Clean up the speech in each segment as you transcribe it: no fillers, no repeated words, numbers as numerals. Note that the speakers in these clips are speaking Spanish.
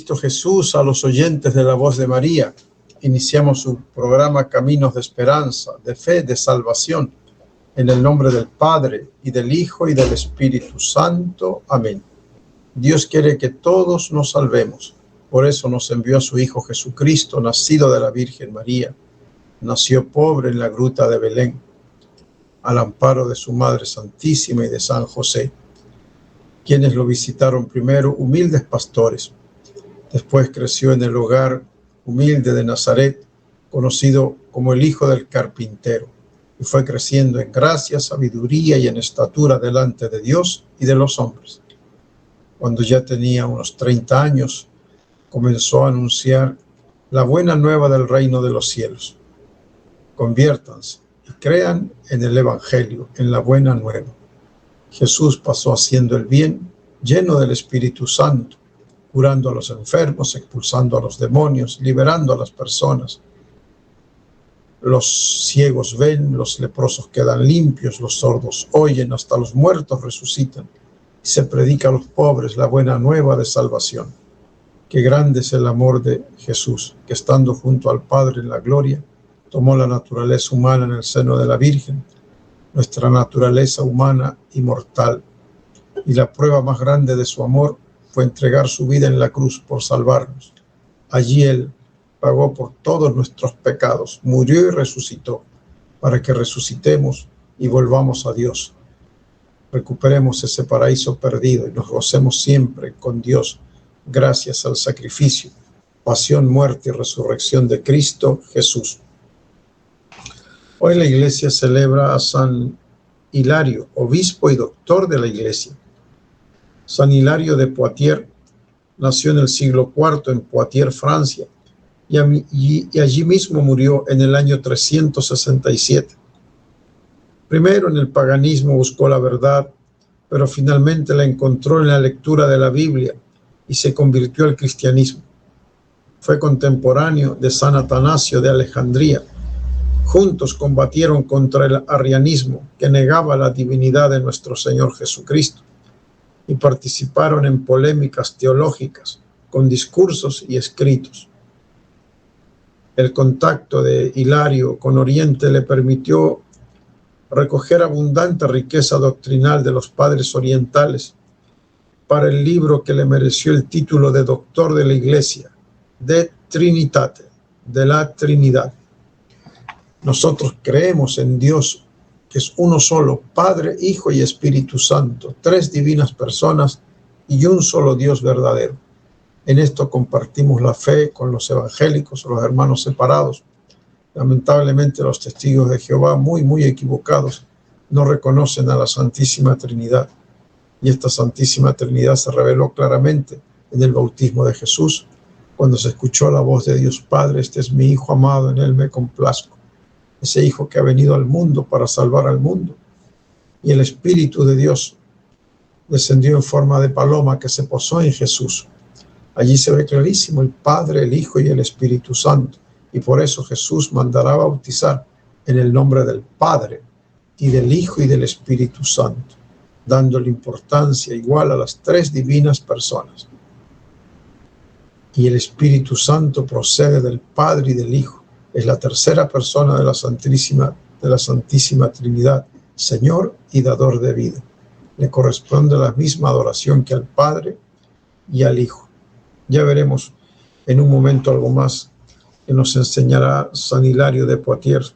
Cristo Jesús, a los oyentes de La Voz de María. Iniciamos su programa Caminos de Esperanza, de Fe, de Salvación, en el nombre del Padre, y del Hijo, y del Espíritu Santo. Amén. Dios quiere que todos nos salvemos. Por eso nos envió a su Hijo Jesucristo, nacido de la Virgen María. Nació pobre en la gruta de Belén, al amparo de su Madre Santísima y de San José, quienes lo visitaron primero humildes pastores. Después creció en el hogar humilde de Nazaret, conocido como el Hijo del Carpintero, y fue creciendo en gracia, sabiduría y en estatura delante de Dios y de los hombres. Cuando ya tenía unos 30 años, comenzó a anunciar la buena nueva del reino de los cielos. Conviértanse y crean en el Evangelio, en la buena nueva. Jesús pasó haciendo el bien, lleno del Espíritu Santo, curando a los enfermos, expulsando a los demonios, liberando a las personas. Los ciegos ven, los leprosos quedan limpios, los sordos oyen, hasta los muertos resucitan. Y se predica a los pobres la buena nueva de salvación. Qué grande es el amor de Jesús, que estando junto al Padre en la gloria, tomó la naturaleza humana en el seno de la Virgen, nuestra naturaleza humana y mortal. Y la prueba más grande de su amor fue entregar su vida en la cruz por salvarnos. Allí Él pagó por todos nuestros pecados, murió y resucitó, para que resucitemos y volvamos a Dios. Recuperemos ese paraíso perdido y nos gocemos siempre con Dios, gracias al sacrificio, pasión, muerte y resurrección de Cristo Jesús. Hoy la Iglesia celebra a San Hilario, obispo y doctor de la Iglesia. San Hilario de Poitiers nació en el siglo IV en Poitiers, Francia, y allí mismo murió en el año 367. Primero en el paganismo buscó la verdad, pero finalmente la encontró en la lectura de la Biblia y se convirtió al cristianismo. Fue contemporáneo de San Atanasio de Alejandría. Juntos combatieron contra el arrianismo, que negaba la divinidad de nuestro Señor Jesucristo, y participaron en polémicas teológicas con discursos y escritos. El contacto de Hilario con Oriente le permitió recoger abundante riqueza doctrinal de los padres orientales para el libro que le mereció el título de doctor de la Iglesia, De Trinitate, de la Trinidad. Nosotros creemos en Dios, que es uno solo, Padre, Hijo y Espíritu Santo, tres divinas personas y un solo Dios verdadero. En esto compartimos la fe con los evangélicos, los hermanos separados. Lamentablemente los testigos de Jehová, muy equivocados, no reconocen a la Santísima Trinidad. Y esta Santísima Trinidad se reveló claramente en el bautismo de Jesús, cuando se escuchó la voz de Dios Padre: este es mi Hijo amado, en él me complazco. Ese Hijo que ha venido al mundo para salvar al mundo. Y el Espíritu de Dios descendió en forma de paloma que se posó en Jesús. Allí se ve clarísimo el Padre, el Hijo y el Espíritu Santo. Y por eso Jesús mandará bautizar en el nombre del Padre y del Hijo y del Espíritu Santo, dándole importancia igual a las tres divinas personas. Y el Espíritu Santo procede del Padre y del Hijo. Es la tercera persona de la Santísima Trinidad, Señor y dador de vida. Le corresponde la misma adoración que al Padre y al Hijo. Ya veremos en un momento algo más que nos enseñará San Hilario de Poitiers.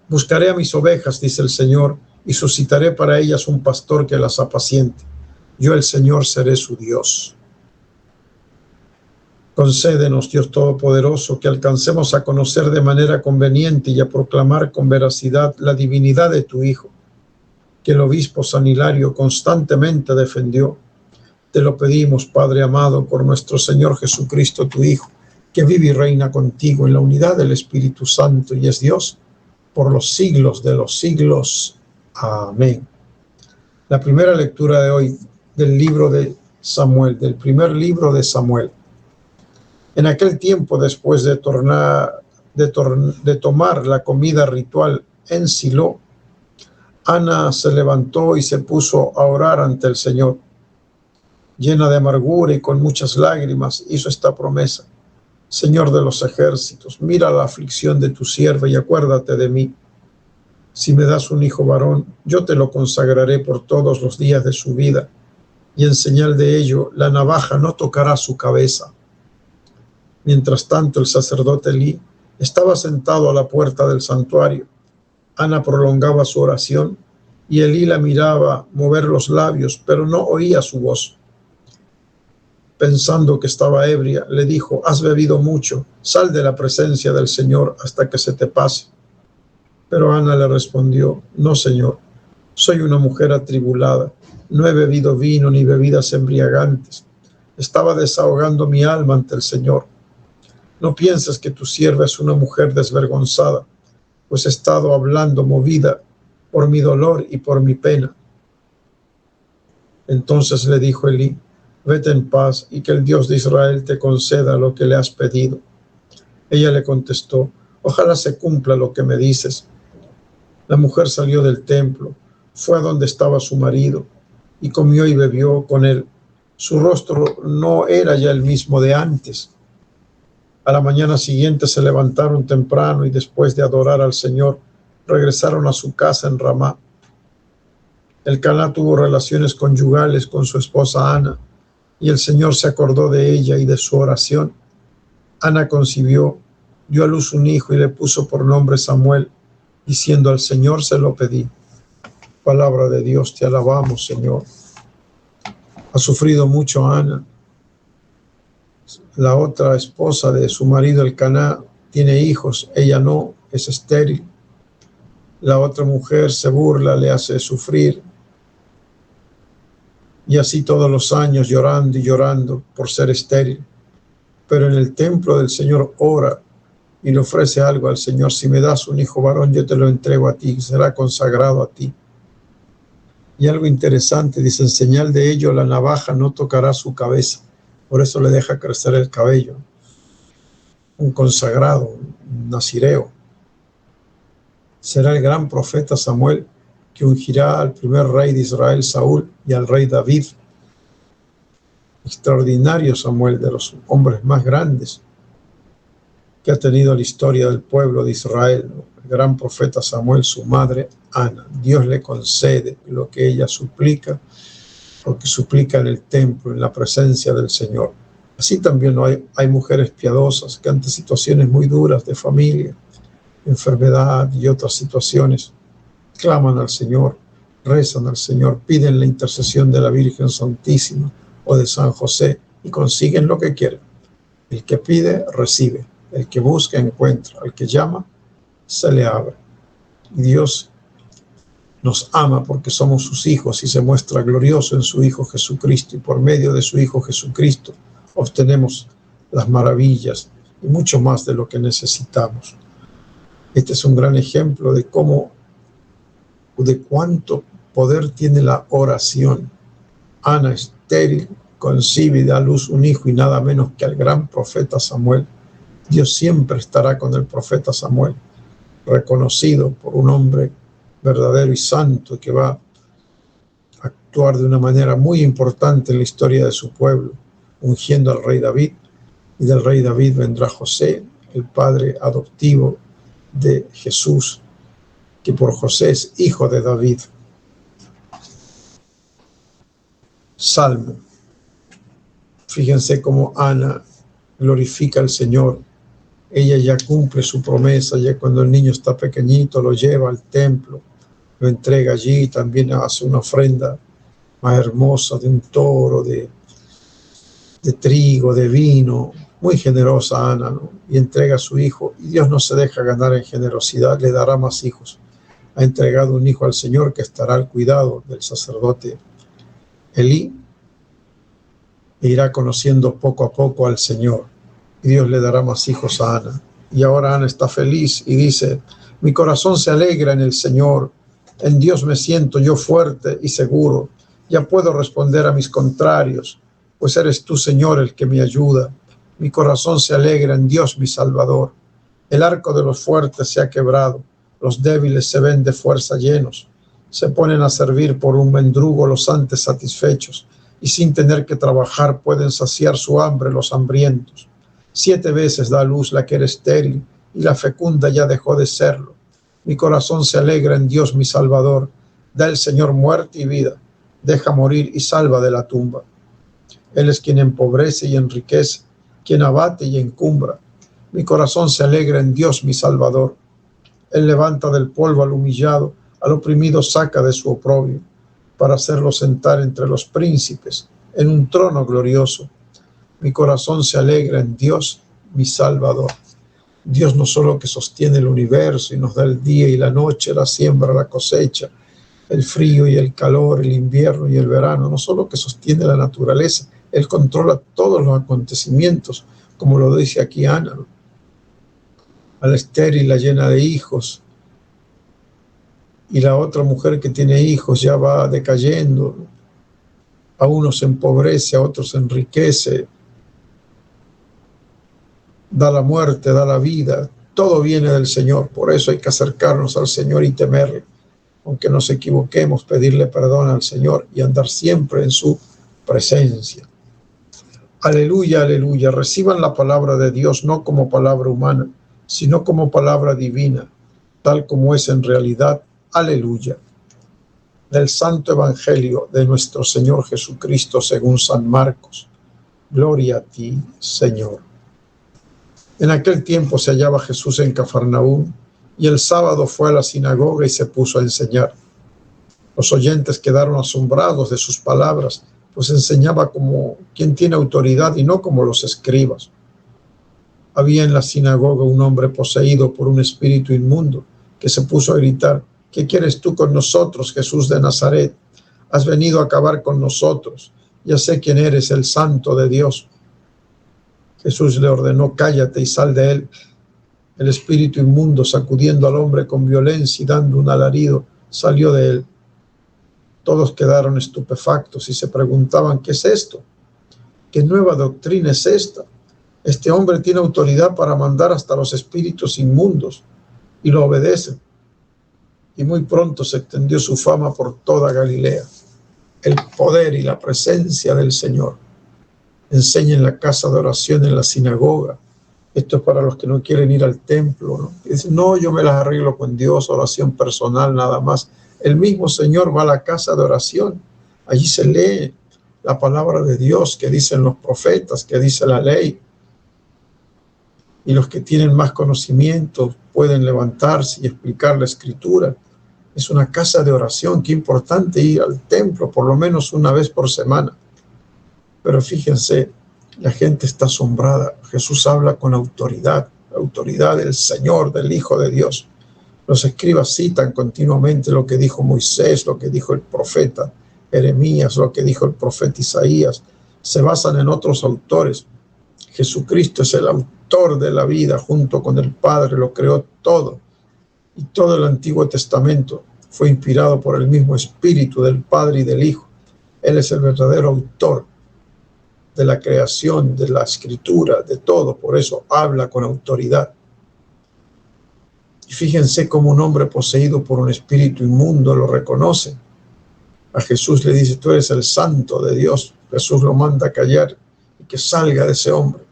Buscaré a mis ovejas, dice el Señor, y suscitaré para ellas un pastor que las apaciente. Yo, el Señor, seré su Dios. Concédenos, Dios Todopoderoso, que alcancemos a conocer de manera conveniente y a proclamar con veracidad la divinidad de tu Hijo, que el obispo San Hilario constantemente defendió. Te lo pedimos, Padre amado, por nuestro Señor Jesucristo, tu Hijo, que vive y reina contigo en la unidad del Espíritu Santo y es Dios por los siglos de los siglos. Amén. La primera lectura de hoy del libro de Samuel, del primer libro de Samuel. En aquel tiempo, después de tomar la comida ritual en Silo, Ana se levantó y se puso a orar ante el Señor. llena de amargura y con muchas lágrimas, hizo esta promesa: Señor de los ejércitos, mira la aflicción de tu sierva y acuérdate de mí. Si me das un hijo varón, yo te lo consagraré por todos los días de su vida, y en señal de ello, la navaja no tocará su cabeza. Mientras tanto, el sacerdote Elí estaba sentado a la puerta del santuario. Ana prolongaba su oración, y Elí la miraba mover los labios, pero no oía su voz. Pensando que estaba ebria, le dijo: has bebido mucho, sal de la presencia del Señor hasta que se te pase. Pero Ana le respondió: no, Señor, soy una mujer atribulada, no he bebido vino ni bebidas embriagantes. Estaba desahogando mi alma ante el Señor. No pienses que tu sierva es una mujer desvergonzada, pues he estado hablando movida por mi dolor y por mi pena. Entonces le dijo Elí: vete en paz y que el Dios de Israel te conceda lo que le has pedido. Ella le contestó: ojalá se cumpla lo que me dices. La mujer salió del templo, fue a donde estaba su marido y comió y bebió con él. Su rostro no era ya el mismo de antes. A la mañana siguiente se levantaron temprano y después de adorar al Señor, regresaron a su casa en Ramá. Elcaná tuvo relaciones conyugales con su esposa Ana, y el Señor se acordó de ella y de su oración. Ana concibió, dio a luz un hijo y le puso por nombre Samuel, diciendo: al Señor se lo pedí. Palabra de Dios, te alabamos, Señor. Ha sufrido mucho Ana. La otra esposa de su marido Elcaná tiene hijos, ella no, es estéril. La otra mujer se burla, le hace sufrir. Y así todos los años llorando y llorando por ser estéril. Pero en el templo del Señor ora y le ofrece algo al Señor: si me das un hijo varón, yo te lo entrego a ti, será consagrado a ti. Y algo interesante, dice: en señal de ello, la navaja no tocará su cabeza. Por eso le deja crecer el cabello. Un consagrado, un nazireo. Será el gran profeta Samuel que ungirá al primer rey de Israel, Saúl, y al rey David. Extraordinario Samuel, de los hombres más grandes que ha tenido la historia del pueblo de Israel. El gran profeta Samuel, su madre Ana. Dios le concede lo que ella suplica, porque suplica en el templo, en la presencia del Señor. Así también hay mujeres piadosas que ante situaciones muy duras de familia, enfermedad y otras situaciones, claman al Señor, rezan al Señor, piden la intercesión de la Virgen Santísima o de San José y consiguen lo que quieren. El que pide, recibe. El que busca, encuentra. Al que llama, se le abre. Y Dios nos ama porque somos sus hijos y se muestra glorioso en su Hijo Jesucristo. Y por medio de su Hijo Jesucristo obtenemos las maravillas y mucho más de lo que necesitamos. Este es un gran ejemplo de cuánto poder tiene la oración. Ana, estéril, concibe y da a luz un hijo, y nada menos que al gran profeta Samuel. Dios siempre estará con el profeta Samuel, reconocido por un hombre verdadero y santo que va a actuar de una manera muy importante en la historia de su pueblo, ungiendo al rey David, y del rey David vendrá José, el padre adoptivo de Jesús, que por José es hijo de David. Salmo. Fíjense cómo Ana glorifica al Señor. Ella ya cumple su promesa, ya cuando el niño está pequeñito lo lleva al templo, lo entrega allí, también hace una ofrenda más hermosa de un toro, de trigo, de vino, muy generosa Ana, ¿no? Y entrega a su hijo, y Dios no se deja ganar en generosidad, le dará más hijos. Ha entregado un hijo al Señor que estará al cuidado del sacerdote Elí, e irá conociendo poco a poco al Señor, y Dios le dará más hijos a Ana. Y ahora Ana está feliz y dice: mi corazón se alegra en el Señor, en Dios me siento yo fuerte y seguro, ya puedo responder a mis contrarios, pues eres tú, Señor, el que me ayuda. Mi corazón se alegra en Dios mi Salvador. El arco de los fuertes se ha quebrado, los débiles se ven de fuerza llenos, se ponen a servir por un mendrugo los antes satisfechos, y sin tener que trabajar pueden saciar su hambre los hambrientos. 7 veces da a luz la que era estéril, y la fecunda ya dejó de serlo. Mi corazón se alegra en Dios mi Salvador. Da el Señor muerte y vida, deja morir y salva de la tumba. Él es quien empobrece y enriquece, quien abate y encumbra. Mi corazón se alegra en Dios mi Salvador. Él levanta del polvo al humillado, al oprimido saca de su oprobio, para hacerlo sentar entre los príncipes, en un trono glorioso. Mi corazón se alegra en Dios mi Salvador. Dios no solo que sostiene el universo y nos da el día y la noche, la siembra, la cosecha, el frío y el calor, el invierno y el verano, no solo que sostiene la naturaleza, Él controla todos los acontecimientos, como lo dice aquí Ana, ¿no? A la estéril la llena de hijos, y la otra mujer que tiene hijos ya va decayendo, ¿no? A unos empobrece, a otros enriquece, da la muerte, da la vida, todo viene del Señor. Por eso hay que acercarnos al Señor y temerle, aunque nos equivoquemos, pedirle perdón al Señor y andar siempre en su presencia. Aleluya, aleluya. Reciban la palabra de Dios no como palabra humana, sino como palabra divina, tal como es en realidad. Aleluya. Del Santo Evangelio de nuestro Señor Jesucristo según San Marcos. Gloria a ti, Señor. En aquel tiempo se hallaba Jesús en Cafarnaúm, y el sábado fue a la sinagoga y se puso a enseñar. Los oyentes quedaron asombrados de sus palabras, pues enseñaba como quien tiene autoridad y no como los escribas. Había en la sinagoga un hombre poseído por un espíritu inmundo, que se puso a gritar: ¿Qué quieres tú con nosotros, Jesús de Nazaret? Has venido a acabar con nosotros. Ya sé quién eres, el Santo de Dios. Jesús le ordenó: cállate y sal de él. El espíritu inmundo, sacudiendo al hombre con violencia y dando un alarido, salió de él. Todos quedaron estupefactos y se preguntaban: ¿qué es esto? ¿Qué nueva doctrina es esta? Este hombre tiene autoridad para mandar hasta los espíritus inmundos, y lo obedecen. Y muy pronto se extendió su fama por toda Galilea. El poder y la presencia del Señor. Enseña en la casa de oración, en la sinagoga. Esto es para los que no quieren ir al templo, ¿no? Dicen: no, yo me las arreglo con Dios, oración personal nada más. El mismo Señor va a la casa de oración. Allí se lee la palabra de Dios que dicen los profetas, que dice la ley. Y los que tienen más conocimiento pueden levantarse y explicar la escritura. Es una casa de oración. Qué importante ir al templo por lo menos una vez por semana. Pero fíjense, la gente está asombrada. Jesús habla con autoridad, la autoridad del Señor, del Hijo de Dios. Los escribas citan continuamente lo que dijo Moisés, lo que dijo el profeta Jeremías, lo que dijo el profeta Isaías. Se basan en otros autores. Jesucristo es el autor de la vida, junto con el Padre, lo creó todo. Y todo el Antiguo Testamento fue inspirado por el mismo Espíritu del Padre y del Hijo. Él es el verdadero autor de la creación, de la escritura, de todo. Por eso habla con autoridad. Y fíjense cómo un hombre poseído por un espíritu inmundo lo reconoce. A Jesús le dice: tú eres el Santo de Dios. Jesús lo manda a callar y que salga de ese hombre.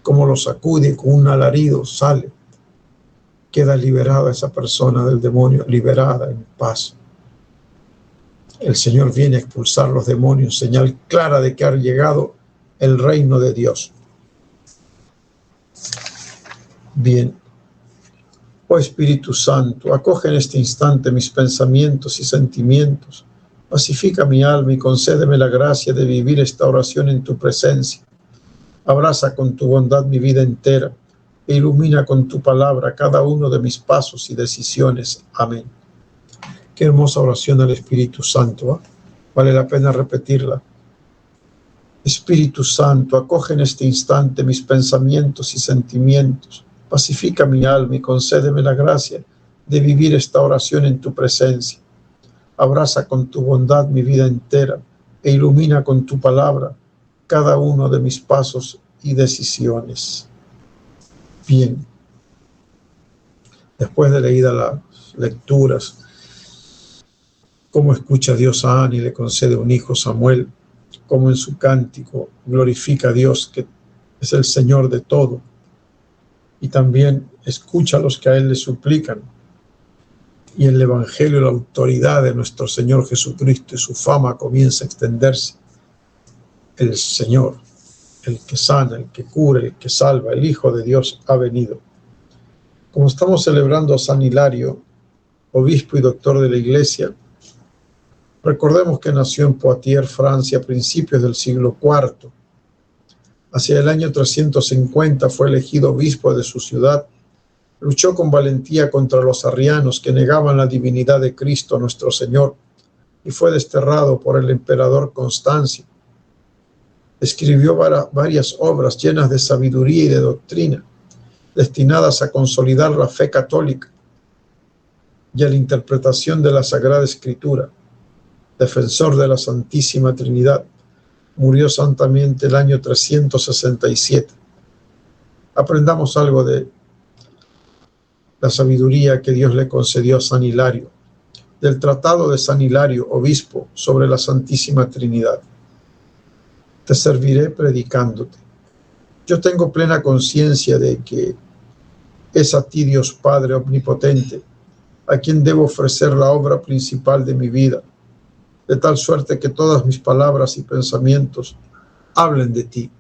Como lo sacude y con un alarido sale. Queda liberada esa persona del demonio, liberada, en paz. El Señor viene a expulsar los demonios, señal clara de que ha llegado el reino de Dios. Bien. Oh Espíritu Santo, acoge en este instante mis pensamientos y sentimientos. Pacifica mi alma y concédeme la gracia de vivir esta oración en tu presencia. Abraza con tu bondad mi vida entera e ilumina con tu palabra cada uno de mis pasos y decisiones. Amén. Qué hermosa oración al Espíritu Santo, ¿eh? Vale la pena repetirla. Espíritu Santo, acoge en este instante mis pensamientos y sentimientos. Pacifica mi alma y concédeme la gracia de vivir esta oración en tu presencia. Abraza con tu bondad mi vida entera e ilumina con tu palabra cada uno de mis pasos y decisiones. Bien. Después de leídas las lecturas, cómo escucha Dios a Ana y le concede un hijo, Samuel, como en su cántico glorifica a Dios, que es el Señor de todo, y también escucha a los que a Él le suplican. Y el Evangelio, la autoridad de nuestro Señor Jesucristo y su fama comienza a extenderse. El Señor, el que sana, el que cura, el que salva, el Hijo de Dios ha venido. Como estamos celebrando a San Hilario, obispo y doctor de la Iglesia, recordemos que nació en Poitiers, Francia, a principios del siglo IV. Hacia el año 350 fue elegido obispo de su ciudad. Luchó con valentía contra los arrianos que negaban la divinidad de Cristo nuestro Señor y fue desterrado por el emperador Constancio. Escribió varias obras llenas de sabiduría y de doctrina, destinadas a consolidar la fe católica y a la interpretación de la Sagrada Escritura. Defensor de la Santísima Trinidad, murió santamente el año 367. Aprendamos algo de la sabiduría que Dios le concedió a San Hilario, del tratado de San Hilario, obispo, sobre la Santísima Trinidad. Te serviré predicándote. Yo tengo plena conciencia de que es a ti, Dios Padre omnipotente, a quien debo ofrecer la obra principal de mi vida, de tal suerte que todas mis palabras y pensamientos hablen de ti.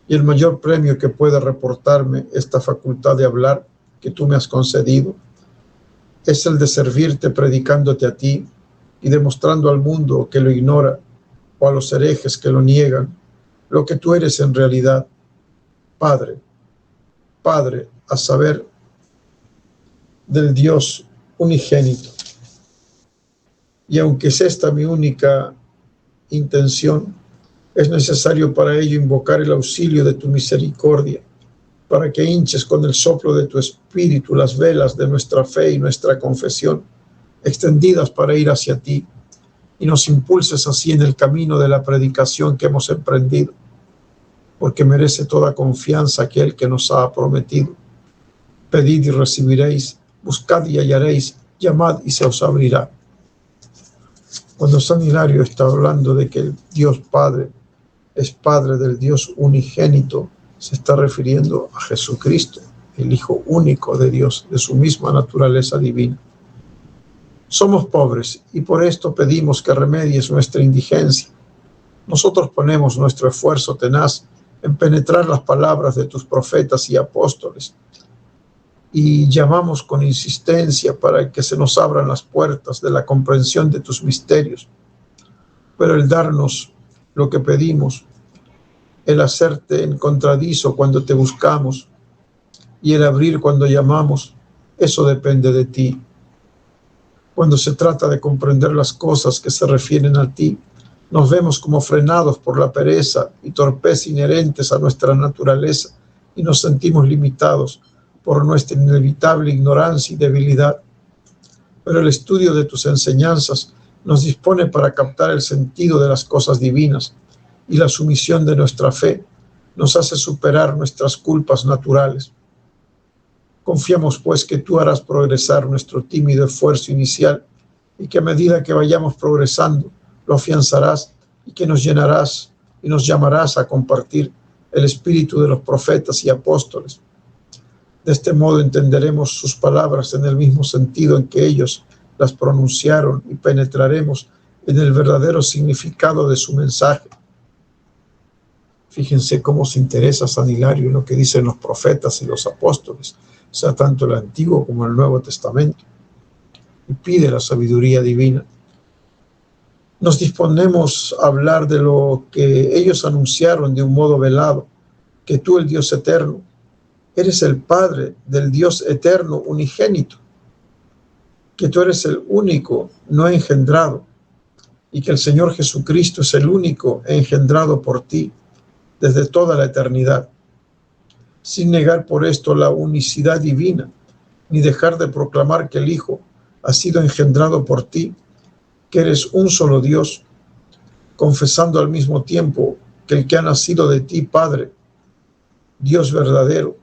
Y el mayor premio que puede reportarme esta facultad de hablar que tú me has concedido es el de servirte predicándote a ti y demostrando al mundo que lo ignora o a los herejes que lo niegan lo que tú eres en realidad, Padre, Padre, a saber, del Dios unigénito. Y aunque es esta mi única intención, es necesario para ello invocar el auxilio de tu misericordia, para que hinches con el soplo de tu espíritu las velas de nuestra fe y nuestra confesión, extendidas para ir hacia ti, y nos impulses así en el camino de la predicación que hemos emprendido, porque merece toda confianza aquel que nos ha prometido. Pedid y recibiréis, buscad y hallaréis, llamad y se os abrirá. Cuando San Hilario está hablando de que el Dios Padre es Padre del Dios unigénito, se está refiriendo a Jesucristo, el Hijo único de Dios, de su misma naturaleza divina. Somos pobres y por esto pedimos que remedies nuestra indigencia. Nosotros ponemos nuestro esfuerzo tenaz en penetrar las palabras de tus profetas y apóstoles y llamamos con insistencia para que se nos abran las puertas de la comprensión de tus misterios. Pero el darnos lo que pedimos, el hacerte encontradizo cuando te buscamos y el abrir cuando llamamos, eso depende de ti. Cuando se trata de comprender las cosas que se refieren a ti, nos vemos como frenados por la pereza y torpeza inherentes a nuestra naturaleza y nos sentimos limitados por nuestra inevitable ignorancia y debilidad. Pero el estudio de tus enseñanzas nos dispone para captar el sentido de las cosas divinas y la sumisión de nuestra fe nos hace superar nuestras culpas naturales. Confiamos pues que tú harás progresar nuestro tímido esfuerzo inicial y que a medida que vayamos progresando lo afianzarás y que nos llenarás y nos llamarás a compartir el espíritu de los profetas y apóstoles. De este modo entenderemos sus palabras en el mismo sentido en que ellos las pronunciaron y penetraremos en el verdadero significado de su mensaje. Fíjense cómo se interesa San Hilario en lo que dicen los profetas y los apóstoles, o sea, tanto el Antiguo como el Nuevo Testamento, y pide la sabiduría divina. Nos disponemos a hablar de lo que ellos anunciaron de un modo velado, que tú, el Dios eterno, eres el Padre del Dios eterno unigénito, que tú eres el único no engendrado y que el Señor Jesucristo es el único engendrado por ti desde toda la eternidad, sin negar por esto la unicidad divina, ni dejar de proclamar que el Hijo ha sido engendrado por ti, que eres un solo Dios, confesando al mismo tiempo que el que ha nacido de ti, Padre, Dios verdadero,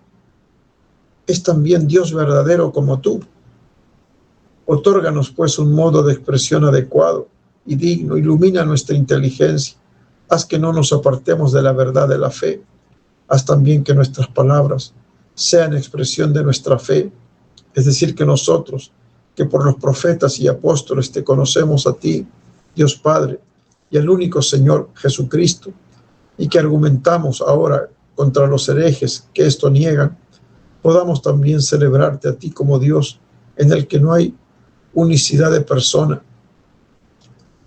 es también Dios verdadero como tú. Otórganos pues un modo de expresión adecuado y digno, ilumina nuestra inteligencia Haz que no nos apartemos de la verdad de la fe. Haz también que nuestras palabras sean expresión de nuestra fe, es decir, que nosotros, que por los profetas y apóstoles te conocemos a ti, Dios Padre, y al único Señor Jesucristo, y que argumentamos ahora contra los herejes que esto niegan, podamos también celebrarte a ti como Dios, en el que no hay unicidad de persona,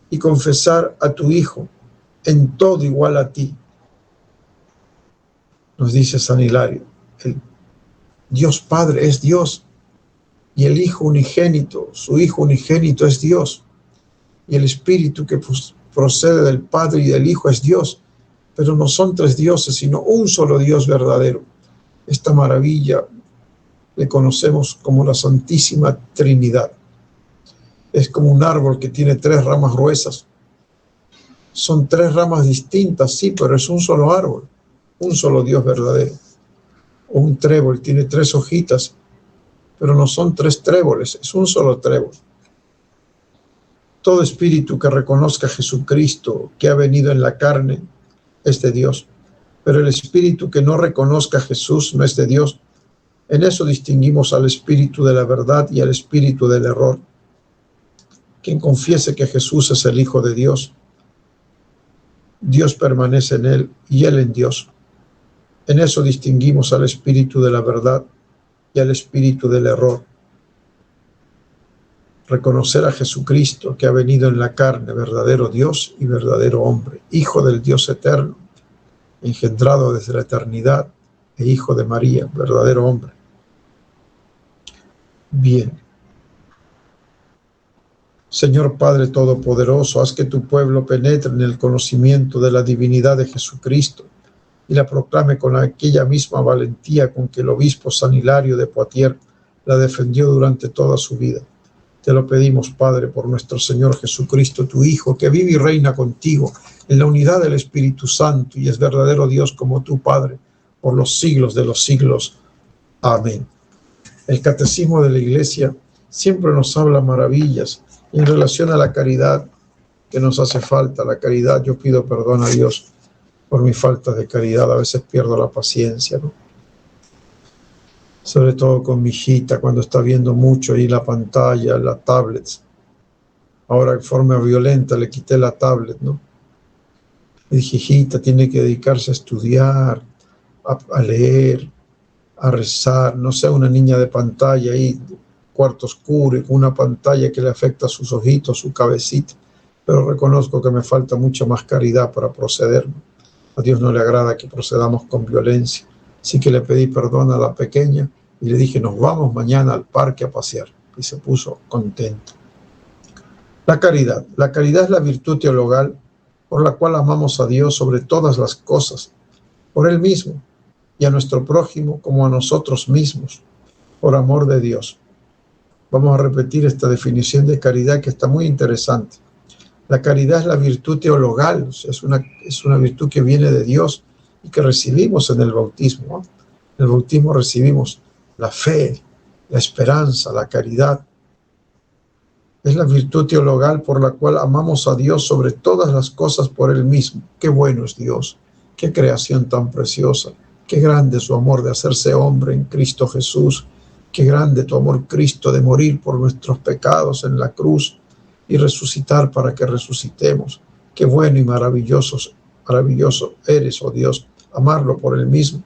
y confesar a tu Hijo en todo igual a ti. Nos dice San Hilario, el Dios Padre es Dios, y el Hijo unigénito, su Hijo unigénito es Dios, y el Espíritu que procede del Padre y del Hijo es Dios, pero no son tres dioses, sino un solo Dios verdadero. Esta maravilla le conocemos como la Santísima Trinidad. Es como un árbol que tiene tres ramas gruesas. Son tres ramas distintas, sí, pero es un solo árbol, un solo Dios verdadero. O un trébol tiene tres hojitas, pero no son tres tréboles, es un solo trébol. Todo espíritu que reconozca a Jesucristo que ha venido en la carne es de Dios, pero el espíritu que no reconozca a Jesús no es de Dios. En eso distinguimos al espíritu de la verdad y al espíritu del error. Quien confiese que Jesús es el Hijo de Dios, Dios permanece en él y él en Dios. En eso distinguimos al espíritu de la verdad y al espíritu del error. Reconocer a Jesucristo que ha venido en la carne, verdadero Dios y verdadero hombre, Hijo del Dios eterno, engendrado desde la eternidad, e Hijo de María, verdadero hombre. Bien. Señor Padre Todopoderoso, haz que tu pueblo penetre en el conocimiento de la divinidad de Jesucristo y la proclame con aquella misma valentía con que el obispo San Hilario de Poitiers la defendió durante toda su vida. Te lo pedimos, Padre, por nuestro Señor Jesucristo, tu Hijo, que vive y reina contigo en la unidad del Espíritu Santo y es verdadero Dios como tu Padre, por los siglos de los siglos. Amén. El Catecismo de la Iglesia siempre nos habla maravillas en relación a la caridad que nos hace falta. La caridad, yo pido perdón a Dios por mi falta de caridad, a veces pierdo la paciencia, ¿no? Sobre todo con mi hijita cuando está viendo mucho ahí la pantalla, la tablet. Ahora en forma violenta le quité la tablet, ¿no? Y dije, hijita, tiene que dedicarse a estudiar, a leer, a rezar, no sea una niña de pantalla ahí, cuarto oscuro y con una pantalla que le afecta a sus ojitos, su cabecita. Pero reconozco que me falta mucha más caridad para proceder, ¿no? A Dios no le agrada que procedamos con violencia. Así que le pedí perdón a la pequeña y le dije, nos vamos mañana al parque a pasear. Y se puso contento. La caridad. La caridad es la virtud teologal por la cual amamos a Dios sobre todas las cosas, por Él mismo, y a nuestro prójimo como a nosotros mismos, por amor de Dios. Vamos a repetir esta definición de caridad que está muy interesante. La caridad es la virtud teologal, o sea, es una virtud que viene de Dios y que recibimos en el bautismo, ¿no? En el bautismo recibimos la fe, la esperanza, la caridad. Es la virtud teologal por la cual amamos a Dios sobre todas las cosas por Él mismo. Qué bueno es Dios, qué creación tan preciosa, qué grande su amor de hacerse hombre en Cristo Jesús, qué grande tu amor, Cristo, de morir por nuestros pecados en la cruz y resucitar para que resucitemos. Qué bueno y maravilloso eres, oh Dios, amarlo por Él mismo.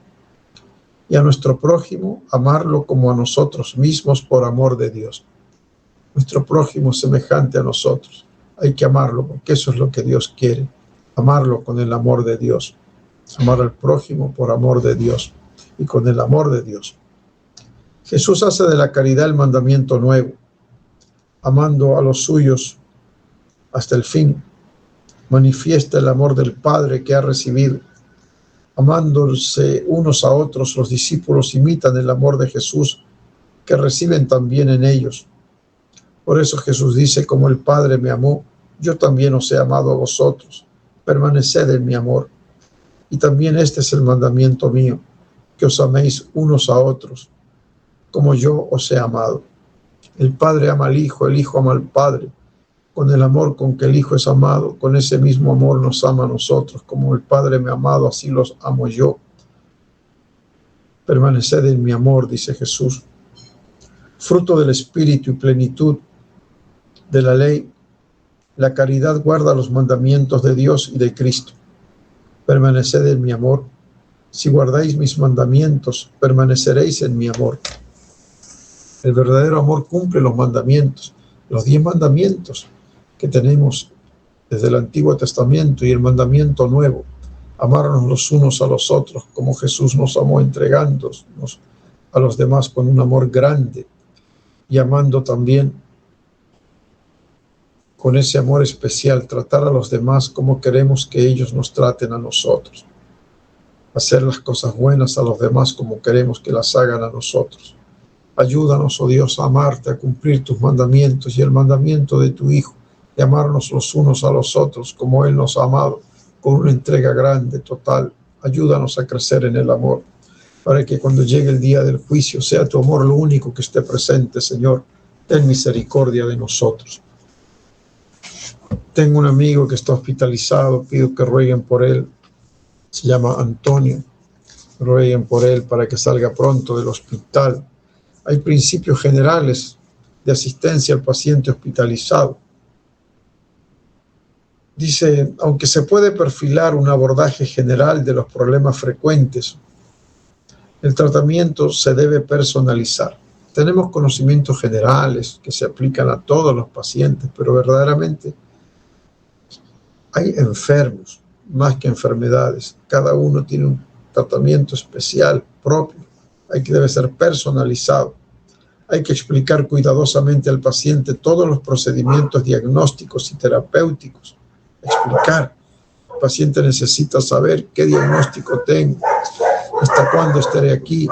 Y a nuestro prójimo, amarlo como a nosotros mismos por amor de Dios. Nuestro prójimo es semejante a nosotros. Hay que amarlo porque eso es lo que Dios quiere. Amarlo con el amor de Dios. Amar al prójimo por amor de Dios y con el amor de Dios. Jesús hace de la caridad el mandamiento nuevo, amando a los suyos hasta el fin. Manifiesta el amor del Padre que ha recibido. Amándose unos a otros, los discípulos imitan el amor de Jesús que reciben también en ellos. Por eso Jesús dice, como el Padre me amó, yo también os he amado a vosotros. Permaneced en mi amor. Y también este es el mandamiento mío, que os améis unos a otros, como yo os he amado. El Padre ama al Hijo, el Hijo ama al Padre, con el amor con que el Hijo es amado, con ese mismo amor nos ama a nosotros. Como el Padre me ha amado, así los amo yo. Permaneced en mi amor, dice Jesús. Fruto del Espíritu y plenitud de la ley, la caridad guarda los mandamientos de Dios y de Cristo. Permaneced en mi amor. Si guardáis mis mandamientos, permaneceréis en mi amor. El verdadero amor cumple los mandamientos, los 10 mandamientos que tenemos desde el Antiguo Testamento y el mandamiento nuevo, amarnos los unos a los otros como Jesús nos amó, entregándonos a los demás con un amor grande y amando también con ese amor especial, tratar a los demás como queremos que ellos nos traten a nosotros, hacer las cosas buenas a los demás como queremos que las hagan a nosotros. Ayúdanos, oh Dios, a amarte, a cumplir tus mandamientos y el mandamiento de tu Hijo, de amarnos los unos a los otros como Él nos ha amado, con una entrega grande, total. Ayúdanos a crecer en el amor, para que cuando llegue el día del juicio sea tu amor lo único que esté presente, Señor. Ten misericordia de nosotros. Tengo un amigo que está hospitalizado, pido que rueguen por él. Se llama Antonio. Rueguen por él para que salga pronto del hospital. Hay principios generales de asistencia al paciente hospitalizado. Dice, aunque se puede perfilar un abordaje general de los problemas frecuentes, el tratamiento se debe personalizar. Tenemos conocimientos generales que se aplican a todos los pacientes, pero verdaderamente hay enfermos más que enfermedades. Cada uno tiene un tratamiento especial propio. Debe ser personalizado. Hay que explicar cuidadosamente al paciente todos los procedimientos diagnósticos y terapéuticos. Explicar. El paciente necesita saber qué diagnóstico tengo, hasta cuándo estaré aquí,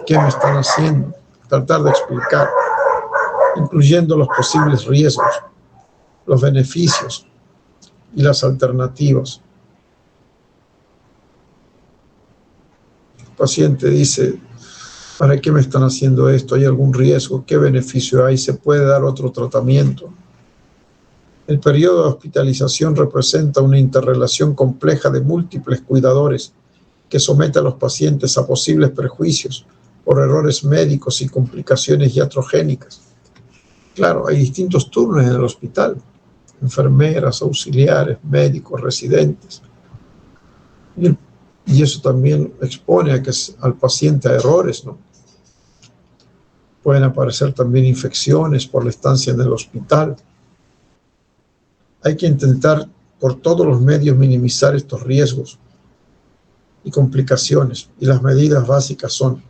qué me están haciendo. Tratar de explicar, incluyendo los posibles riesgos, los beneficios y las alternativas. El paciente dice, ¿para qué me están haciendo esto? ¿Hay algún riesgo? ¿Qué beneficio hay? ¿Se puede dar otro tratamiento? El periodo de hospitalización representa una interrelación compleja de múltiples cuidadores que somete a los pacientes a posibles perjuicios por errores médicos y complicaciones iatrogénicas. Claro, hay distintos turnos en el hospital: enfermeras, auxiliares, médicos, residentes. Y eso también expone al paciente a errores, ¿no? Pueden aparecer también infecciones por la estancia en el hospital. Hay que intentar por todos los medios minimizar estos riesgos y complicaciones, y las medidas básicas son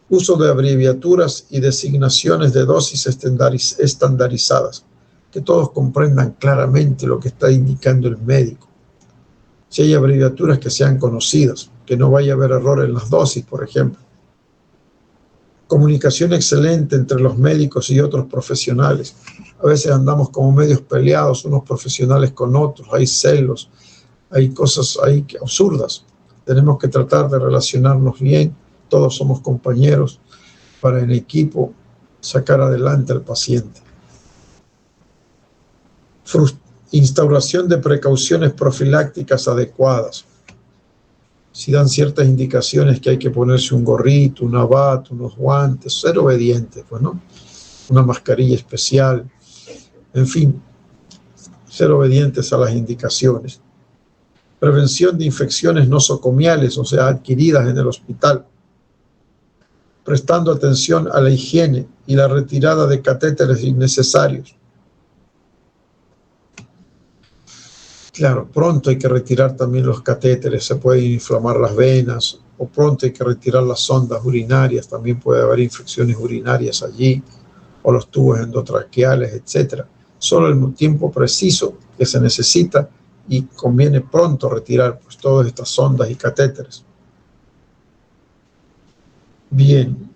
uso de abreviaturas y designaciones de dosis estandarizadas, que todos comprendan claramente lo que está indicando el médico. Si hay abreviaturas que sean conocidas, que no vaya a haber error en las dosis, por ejemplo. Comunicación excelente entre los médicos y otros profesionales. A veces andamos como medios peleados unos profesionales con otros, hay celos, hay cosas ahí absurdas. Tenemos que tratar de relacionarnos bien, todos somos compañeros, para en equipo sacar adelante al paciente. Instauración de precauciones profilácticas adecuadas. Si dan ciertas indicaciones que hay que ponerse un gorrito, una bata, unos guantes, ser obedientes, pues, ¿no? Una mascarilla especial, en fin, ser obedientes a las indicaciones. Prevención de infecciones nosocomiales, o sea, adquiridas en el hospital, prestando atención a la higiene y la retirada de catéteres innecesarios. Claro, pronto hay que retirar también los catéteres, se pueden inflamar las venas, o pronto hay que retirar las sondas urinarias, también puede haber infecciones urinarias allí, o los tubos endotraqueales, etc. Solo el tiempo preciso que se necesita y conviene pronto retirar pues todas estas sondas y catéteres. Bien.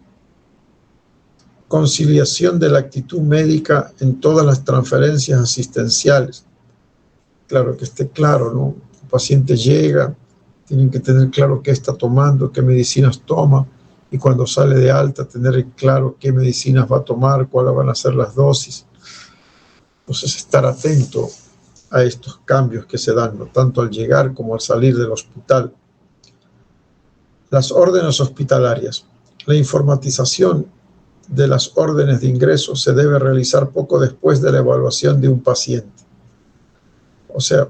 Conciliación de la actitud médica en todas las transferencias asistenciales. Claro, que esté claro, ¿no? El paciente llega, tienen que tener claro qué está tomando, qué medicinas toma, y cuando sale de alta tener claro qué medicinas va a tomar, cuáles van a ser las dosis. Entonces, estar atento a estos cambios que se dan, ¿no? Tanto al llegar como al salir del hospital. Las órdenes hospitalarias. La informatización de las órdenes de ingreso se debe realizar poco después de la evaluación de un paciente. O sea,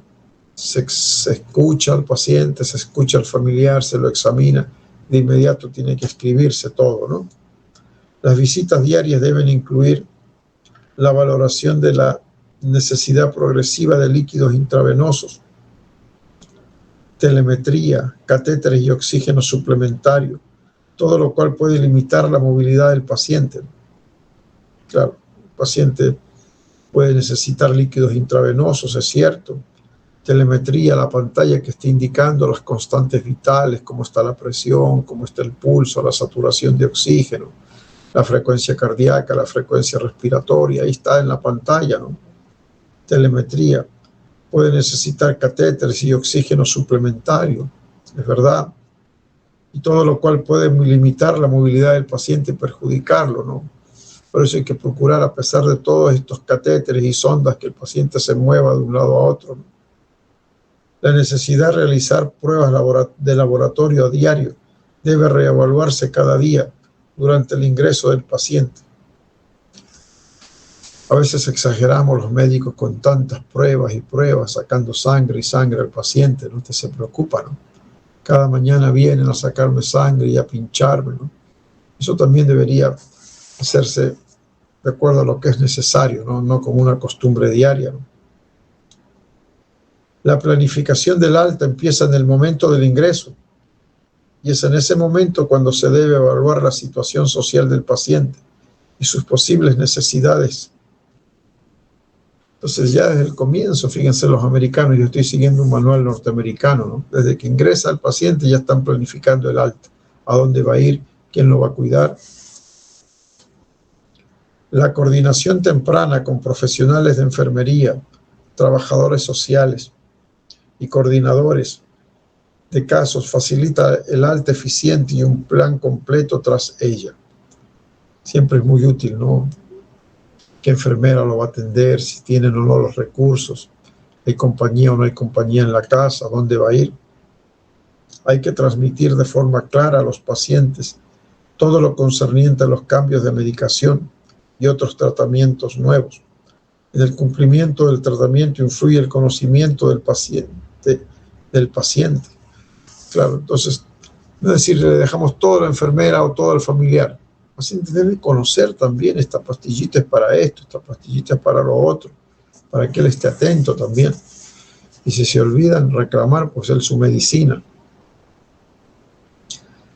se escucha al paciente, se escucha al familiar, se lo examina, de inmediato tiene que escribirse todo, ¿no? Las visitas diarias deben incluir la valoración de la necesidad progresiva de líquidos intravenosos, telemetría, catéteres y oxígeno suplementario, todo lo cual puede limitar la movilidad del paciente. Claro, el paciente puede necesitar líquidos intravenosos, es cierto. Telemetría, la pantalla que esté indicando las constantes vitales, cómo está la presión, cómo está el pulso, la saturación de oxígeno, la frecuencia cardíaca, la frecuencia respiratoria, ahí está en la pantalla, ¿no? Telemetría. Puede necesitar catéteres y oxígeno suplementario, es verdad. Y todo lo cual puede limitar la movilidad del paciente y perjudicarlo, ¿no? Por eso hay que procurar, a pesar de todos estos catéteres y sondas, que el paciente se mueva de un lado a otro, ¿no? La necesidad de realizar pruebas de laboratorio a diario debe reevaluarse cada día durante el ingreso del paciente. A veces exageramos los médicos con tantas pruebas y pruebas, sacando sangre y sangre al paciente, ¿no? Usted se preocupa, ¿no? Cada mañana vienen a sacarme sangre y a pincharme, ¿no? Eso también debería hacerse de acuerdo a lo que es necesario, ¿no? No como una costumbre diaria, ¿no? La planificación del alta empieza en el momento del ingreso y es en ese momento cuando se debe evaluar la situación social del paciente y sus posibles necesidades. Entonces, ya desde el comienzo, fíjense los americanos, yo estoy siguiendo un manual norteamericano, ¿no? Desde que ingresa el paciente ya están planificando el alta, a dónde va a ir, quién lo va a cuidar. La coordinación temprana con profesionales de enfermería, trabajadores sociales y coordinadores de casos facilita el alta eficiente y un plan completo tras ella. Siempre es muy útil, ¿no? ¿Qué enfermera lo va a atender? Si tienen o no los recursos, hay compañía o no hay compañía en la casa, ¿dónde va a ir? Hay que transmitir de forma clara a los pacientes todo lo concerniente a los cambios de medicación y otros tratamientos nuevos. En el cumplimiento del tratamiento influye el conocimiento del paciente. Claro, entonces, no es decir, le dejamos todo a la enfermera o todo al familiar. El paciente debe conocer también, esta pastillita es para esto, esta pastillita es para lo otro, para que él esté atento también. Y si se olvidan reclamar, pues él su medicina.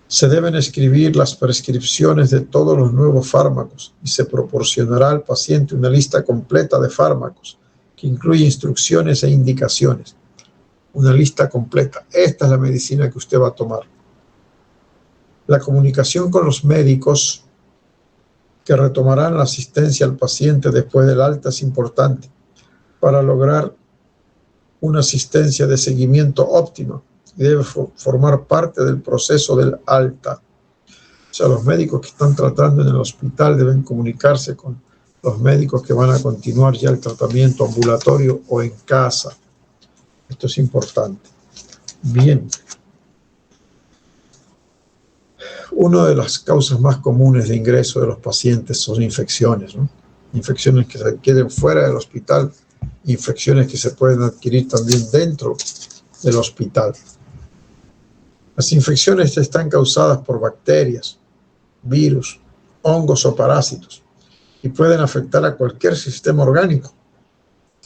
Se deben escribir las prescripciones de todos los nuevos fármacos y se proporcionará al paciente una lista completa de fármacos que incluye instrucciones e indicaciones. Una lista completa. Esta es la medicina que usted va a tomar. La comunicación con los médicos que retomarán la asistencia al paciente después del alta es importante para lograr una asistencia de seguimiento óptima y debe formar parte del proceso del alta. O sea, los médicos que están tratando en el hospital deben comunicarse con los médicos que van a continuar ya el tratamiento ambulatorio o en casa. Esto es importante. Bien. Una de las causas más comunes de ingreso de los pacientes son infecciones, ¿no? Infecciones que se adquieren fuera del hospital, infecciones que se pueden adquirir también dentro del hospital. Las infecciones están causadas por bacterias, virus, hongos o parásitos y pueden afectar a cualquier sistema orgánico.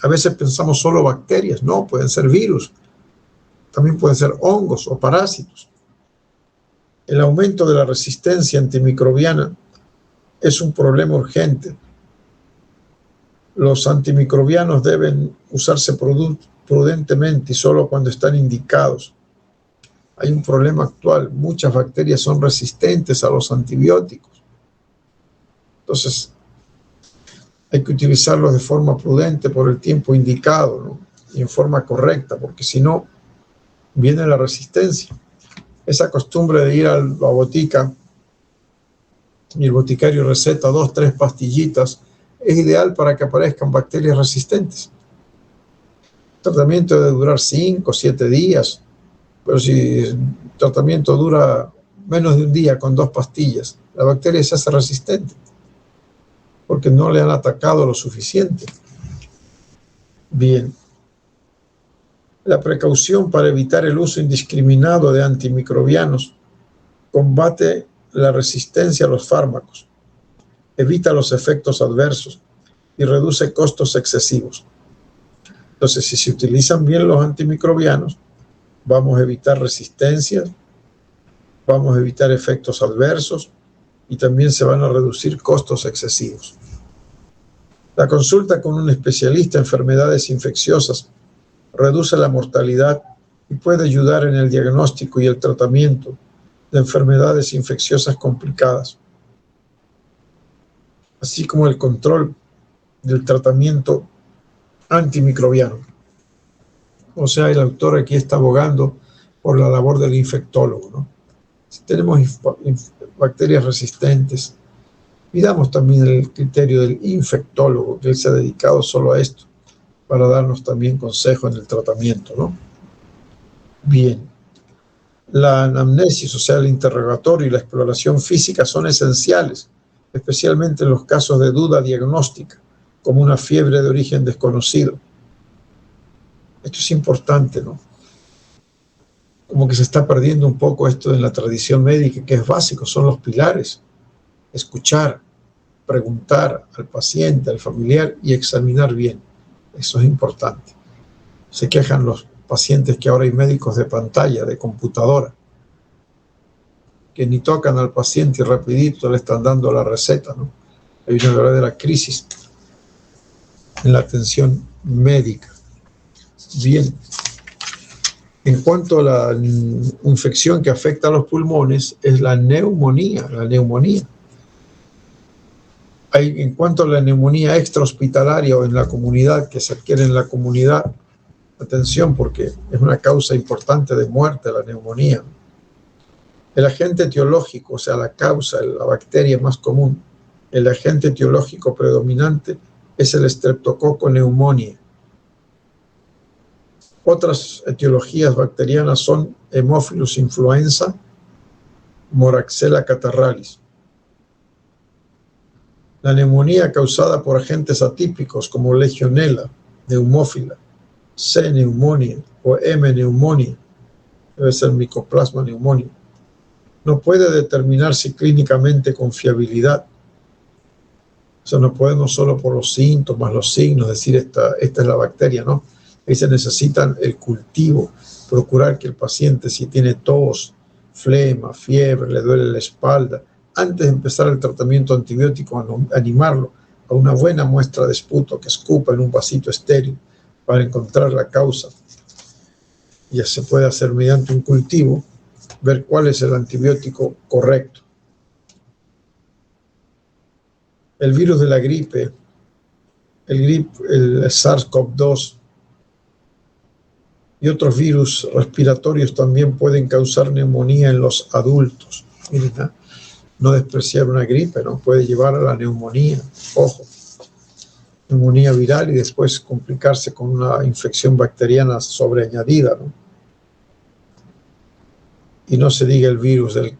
A veces pensamos solo bacterias, no, pueden ser virus, también pueden ser hongos o parásitos. El aumento de la resistencia antimicrobiana es un problema urgente. Los antimicrobianos deben usarse prudentemente y solo cuando están indicados. Hay un problema actual, muchas bacterias son resistentes a los antibióticos. Entonces, hay que utilizarlos de forma prudente por el tiempo indicado, ¿no? Y en forma correcta, porque si no, viene la resistencia. Esa costumbre de ir a la botica y el boticario receta 2, 3 pastillitas es ideal para que aparezcan bacterias resistentes. El tratamiento debe durar 5 o 7 días, pero si el tratamiento dura menos de un día con 2 pastillas, la bacteria se hace resistente porque no le han atacado lo suficiente. Bien. La precaución para evitar el uso indiscriminado de antimicrobianos combate la resistencia a los fármacos, evita los efectos adversos y reduce costos excesivos. Entonces, si se utilizan bien los antimicrobianos, vamos a evitar resistencias, vamos a evitar efectos adversos y también se van a reducir costos excesivos. La consulta con un especialista en enfermedades infecciosas reduce la mortalidad y puede ayudar en el diagnóstico y el tratamiento de enfermedades infecciosas complicadas, así como el control del tratamiento antimicrobiano. O sea, el autor aquí está abogando por la labor del infectólogo, ¿no? Si tenemos bacterias resistentes, midamos también el criterio del infectólogo, que él se ha dedicado solo a esto, para darnos también consejo en el tratamiento, ¿no? Bien. La anamnesis, o sea, el interrogatorio y la exploración física son esenciales, especialmente en los casos de duda diagnóstica, como una fiebre de origen desconocido. Esto es importante, ¿no? Como que se está perdiendo un poco esto en la tradición médica, que es básico, son los pilares. Escuchar, preguntar al paciente, al familiar y examinar bien. Eso es importante. Se quejan los pacientes que ahora hay médicos de pantalla, de computadora, que ni tocan al paciente y rapidito le están dando la receta, ¿no? Hay una verdadera crisis en la atención médica. Bien. En cuanto a la infección que afecta a los pulmones, es la neumonía. En cuanto a la neumonía extrahospitalaria o en la comunidad, que se adquiere en la comunidad, atención, porque es una causa importante de muerte la neumonía. El agente etiológico, o sea, la causa, la bacteria más común, el agente etiológico predominante es el Streptococcus pneumoniae. Otras etiologías bacterianas son Haemophilus influenza, Moraxella catarrhalis. La neumonía causada por agentes atípicos como Legionella pneumófila, C. pneumonia o M. pneumonia, debe ser Mycoplasma pneumoniae, no puede determinarse clínicamente con fiabilidad. O sea, no podemos solo por los síntomas, los signos, decir esta es la bacteria, ¿no? Ahí se necesita el cultivo, procurar que el paciente, si tiene tos, flema, fiebre, le duele la espalda, antes de empezar el tratamiento antibiótico, animarlo a una buena muestra de esputo que escupa en un vasito estéril para encontrar la causa. Ya se puede hacer mediante un cultivo, ver cuál es el antibiótico correcto. El virus de la gripe, el SARS-CoV-2 y otros virus respiratorios también pueden causar neumonía en los adultos. Miren, no despreciar una gripe, ¿no? Puede llevar a la neumonía, ojo, neumonía viral y después complicarse con una infección bacteriana sobreañadida, ¿no? Y no se diga el virus del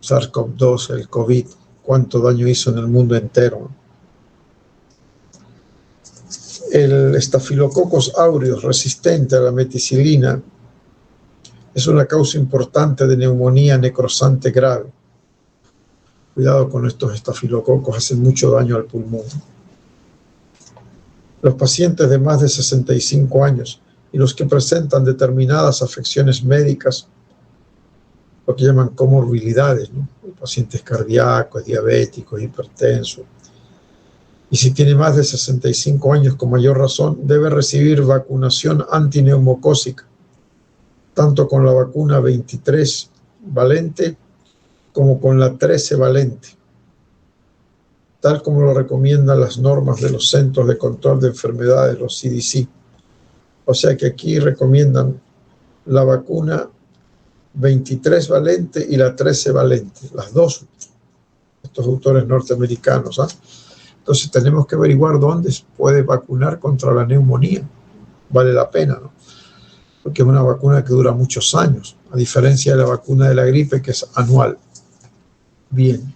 SARS-CoV-2, el COVID, cuánto daño hizo en el mundo entero, ¿no? El Staphylococcus aureus resistente a la meticilina es una causa importante de neumonía necrosante grave. Cuidado con estos estafilococos, hacen mucho daño al pulmón. Los pacientes de más de 65 años y los que presentan determinadas afecciones médicas, lo que llaman comorbilidades, ¿no? Pacientes cardíacos, diabéticos, hipertensos. Y si tiene más de 65 años, con mayor razón, debe recibir vacunación antineumocócica, tanto con la vacuna 23 valente como con la 13 valente, tal como lo recomiendan las normas de los Centros de Control de Enfermedades, los CDC. O sea que aquí recomiendan la vacuna 23 valente y la 13 valente, las dos, estos autores norteamericanos, ¿ah? Entonces tenemos que averiguar dónde se puede vacunar contra la neumonía. Vale la pena, ¿no? Porque es una vacuna que dura muchos años, a diferencia de la vacuna de la gripe, que es anual. Bien.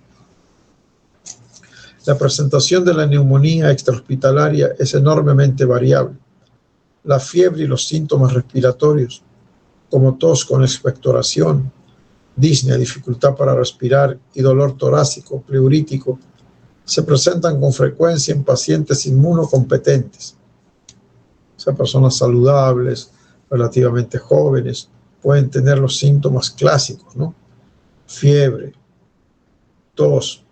La presentación de la neumonía extrahospitalaria es enormemente variable. La fiebre y los síntomas respiratorios, como tos con expectoración, disnea, dificultad para respirar y dolor torácico, pleurítico, se presentan con frecuencia en pacientes inmunocompetentes. O sea, personas saludables, relativamente jóvenes, pueden tener los síntomas clásicos, ¿no? Fiebre, tos,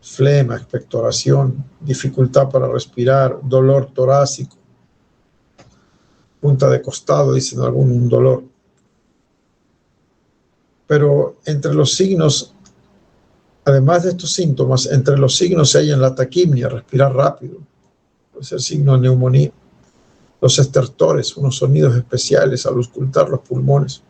flema, expectoración, dificultad para respirar, dolor torácico, punta de costado, dicen algún dolor. Pero entre los signos, además de estos síntomas, entre los signos se hallan la taquimia, respirar rápido, puede ser signo de neumonía, los estertores, unos sonidos especiales al auscultar los pulmones,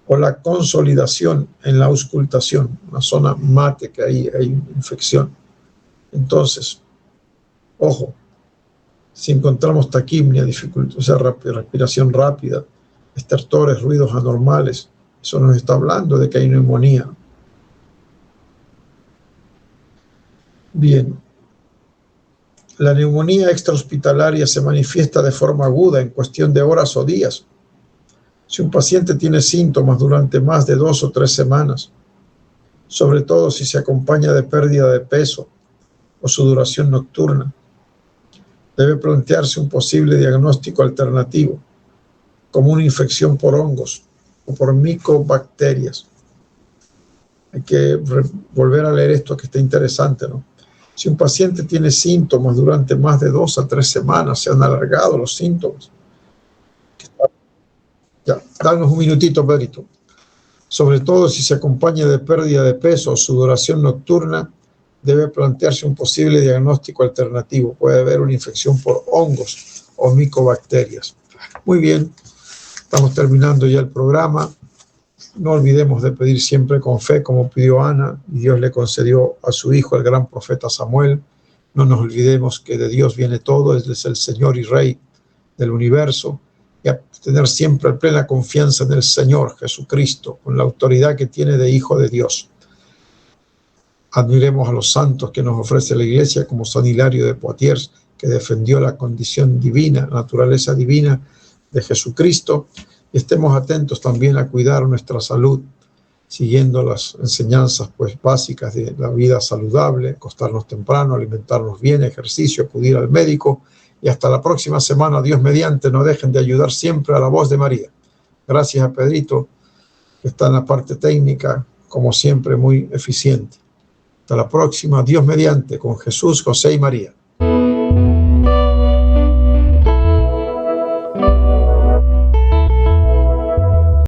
o la consolidación en la auscultación, una zona mate que hay infección. Entonces, ojo, si encontramos taquimia, dificultad, o sea, respiración rápida, estertores, ruidos anormales, eso nos está hablando de que hay neumonía. Bien, la neumonía extrahospitalaria se manifiesta de forma aguda en cuestión de horas o días. Si un paciente tiene síntomas durante más de 2 o 3 semanas, sobre todo si se acompaña de pérdida de peso o su duración nocturna, debe plantearse un posible diagnóstico alternativo, como una infección por hongos o por micobacterias. Hay que volver a leer esto que está interesante, ¿no? Si un paciente tiene síntomas durante más de 2 a 3 semanas, se han alargado los síntomas. Ya, danos un minutito, Pedrito. Sobre todo si se acompaña de pérdida de peso o sudoración nocturna, debe plantearse un posible diagnóstico alternativo. Puede haber una infección por hongos o micobacterias. Muy bien, estamos terminando ya el programa. No olvidemos de pedir siempre con fe, como pidió Ana, y Dios le concedió a su hijo, el gran profeta Samuel. No nos olvidemos que de Dios viene todo, Él es el Señor y Rey del universo, y a tener siempre plena confianza en el Señor Jesucristo, con la autoridad que tiene de Hijo de Dios. Admiremos a los santos que nos ofrece la Iglesia, como San Hilario de Poitiers, que defendió la condición divina, la naturaleza divina de Jesucristo, y estemos atentos también a cuidar nuestra salud, siguiendo las enseñanzas básicas de la vida saludable, acostarnos temprano, alimentarnos bien, ejercicio, acudir al médico, y hasta la próxima semana, Dios mediante. No dejen de ayudar siempre a la voz de María. Gracias a Pedrito, que está en la parte técnica, como siempre, muy eficiente. Hasta la próxima, Dios mediante, con Jesús, José y María.